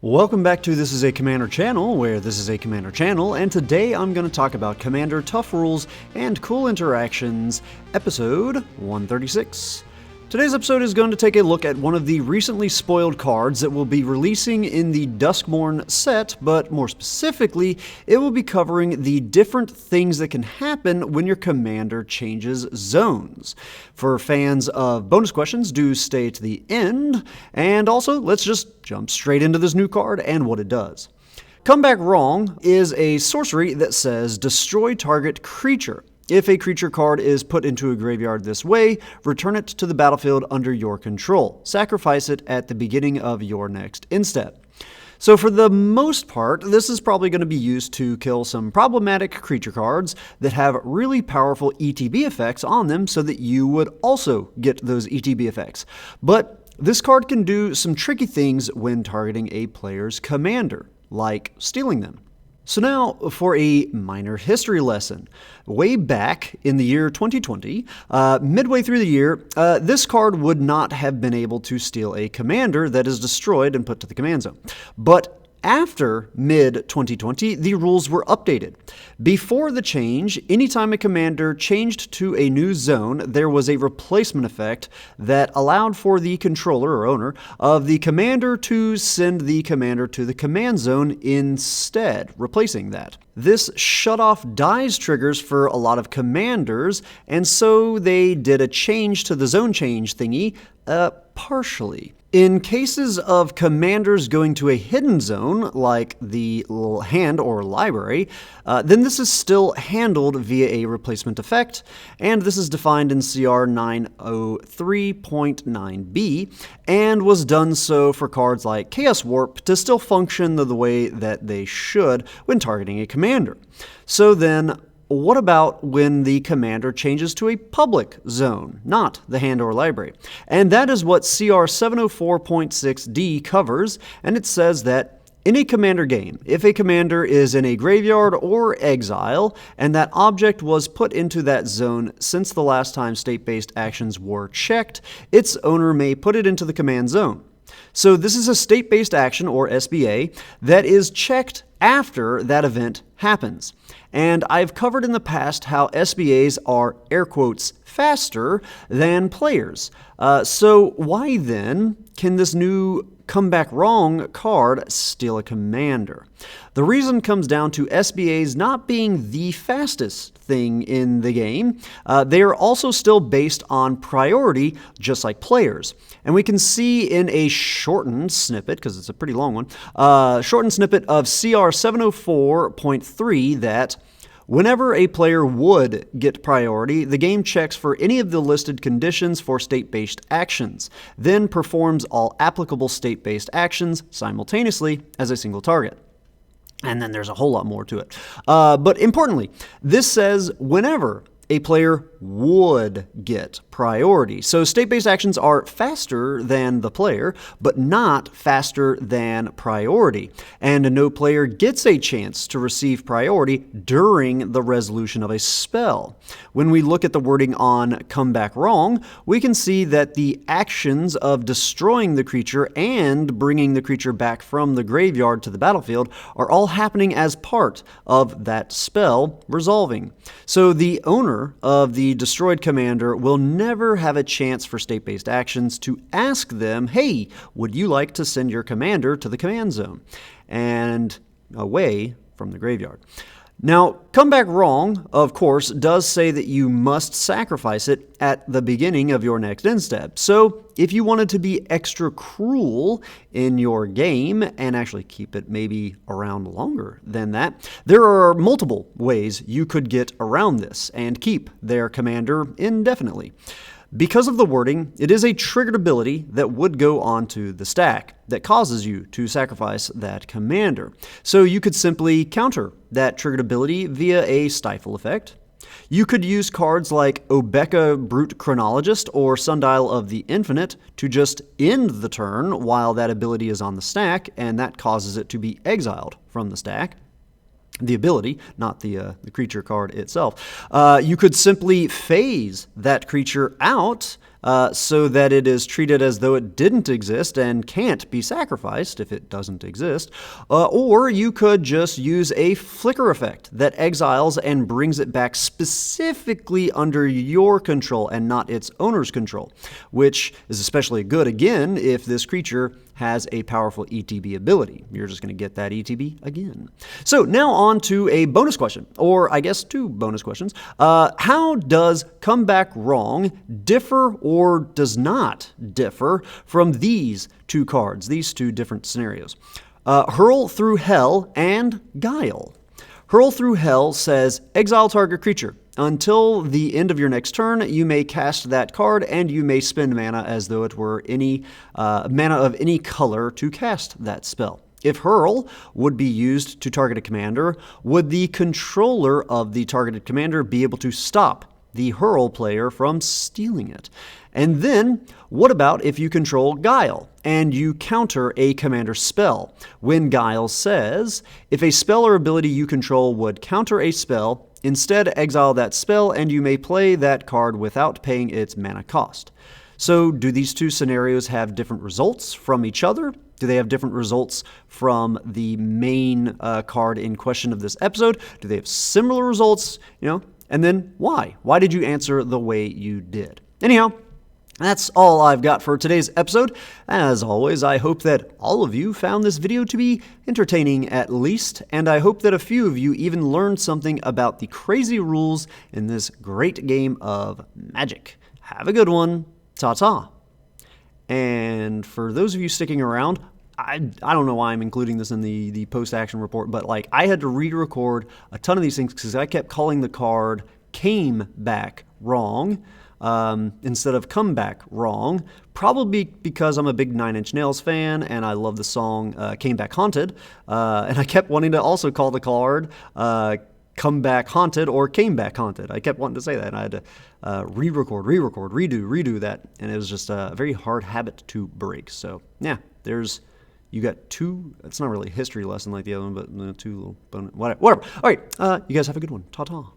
Welcome back to This Is a Commander channel, where this is a Commander channel, and today I'm going to talk about Commander Tough Rules and Cool Interactions, episode 136. Today's episode is going to take a look at one of the recently spoiled cards that will be releasing in the Duskmourn set, but more specifically, it will be covering the different things that can happen when your commander changes zones. For fans of bonus questions, do stay to the end, and also let's just jump straight into this new card and what it does. Come Back Wrong is a sorcery that says destroy target creature. If a creature card is put into a graveyard this way, return it to the battlefield under your control. Sacrifice it at the beginning of your next end step. So for the most part, this is probably going to be used to kill some problematic creature cards that have really powerful ETB effects on them so that you would also get those ETB effects. But this card can do some tricky things when targeting a player's commander, like stealing them. So now for a minor history lesson. Way back in the year 2020, midway through the year, this card would not have been able to steal a commander that is destroyed and put to the command zone. But after mid-2020, the rules were updated. Before the change, anytime a commander changed to a new zone, there was a replacement effect that allowed for the controller or owner of the commander to send the commander to the command zone instead, replacing that. This shut-off dies triggers for a lot of commanders, and so they did a change to the zone change thingy, partially. In cases of commanders going to a hidden zone, like the hand or library, then this is still handled via a replacement effect, and this is defined in CR 903.9b, and was done so for cards like Chaos Warp to still function the way that they should when targeting a commander. So then, what about when the commander changes to a public zone, not the hand or library? And that is what CR 704.6d covers, and it says that in a commander game, if a commander is in a graveyard or exile, and that object was put into that zone since the last time state-based actions were checked, its owner may put it into the command zone. So this is a state-based action, or SBA, that is checked after that event happens. And I've covered in the past how SBAs are, air quotes, faster than players. So why then can this new Come Back Wrong card steal a commander? The reason comes down to SBAs not being the fastest thing in the game. They are also still based on priority, just like players. And we can see in a shortened snippet, because it's a pretty long one, shortened snippet of CR 704.3 that whenever a player would get priority, the game checks for any of the listed conditions for state-based actions, then performs all applicable state-based actions simultaneously as a single target. And then there's a whole lot more to it. But importantly, this says whenever a player would get priority. So state-based actions are faster than the player, but not faster than priority. And no player gets a chance to receive priority during the resolution of a spell. When we look at the wording on Come Back Wrong, we can see that the actions of destroying the creature and bringing the creature back from the graveyard to the battlefield are all happening as part of that spell resolving. So the owner of the destroyed commander will never have a chance for state-based actions to ask them, hey, would you like to send your commander to the command zone and away from the graveyard? Now, Come Back Wrong, of course, does say that you must sacrifice it at the beginning of your next end step. So if you wanted to be extra cruel in your game and actually keep it maybe around longer than that, there are multiple ways you could get around this and keep their commander indefinitely. Because of the wording, it is a triggered ability that would go onto the stack that causes you to sacrifice that commander. So you could simply counter that triggered ability via a stifle effect. You could use cards like Obeka Brute Chronologist or Sundial of the Infinite to just end the turn while that ability is on the stack, and that causes it to be exiled from the stack. The ability, not the creature card itself. You could simply phase that creature out so that it is treated as though it didn't exist and can't be sacrificed if it doesn't exist. Or you could just use a flicker effect that exiles and brings it back specifically under your control and not its owner's control, which is especially good, again, if this creature has a powerful ETB ability. You're just going to get that ETB again. So now on to a bonus question, or I guess 2 bonus questions. How does Come Back Wrong differ or does not differ from these 2 cards, these 2 different scenarios? Hurl Through Hell and Guile. Hurl Through Hell says, exile target creature. Until the end of your next turn, you may cast that card and you may spend mana as though it were any mana of any color to cast that spell. If Hurl would be used to target a commander, would the controller of the targeted commander be able to stop the Hurl player from stealing it? And then, what about if you control Guile and you counter a commander spell? When Guile says, if a spell or ability you control would counter a spell, instead exile that spell and you may play that card without paying its mana cost. So do these 2 scenarios have different results from each other? Do they have different results from the main card in question of this episode? Do they have similar results? And then why? Why did you answer the way you did? Anyhow, that's all I've got for today's episode. As always, I hope that all of you found this video to be entertaining at least, and I hope that a few of you even learned something about the crazy rules in this great game of Magic. Have a good one. Ta-ta. And for those of you sticking around, I don't know why I'm including this in the post-action report, but I had to re-record a ton of these things because I kept calling the card Came Back Wrong instead of Come Back Wrong, probably because I'm a big Nine Inch Nails fan and I love the song Came Back Haunted, and I kept wanting to also call the card Come Back Haunted or Came Back Haunted. I kept wanting to say that, and I had to re-record, redo that, and it was just a very hard habit to break. So yeah, you got 2, it's not really a history lesson like the other one, but 2 little bonus, whatever. All right, you guys have a good one. Ta-ta.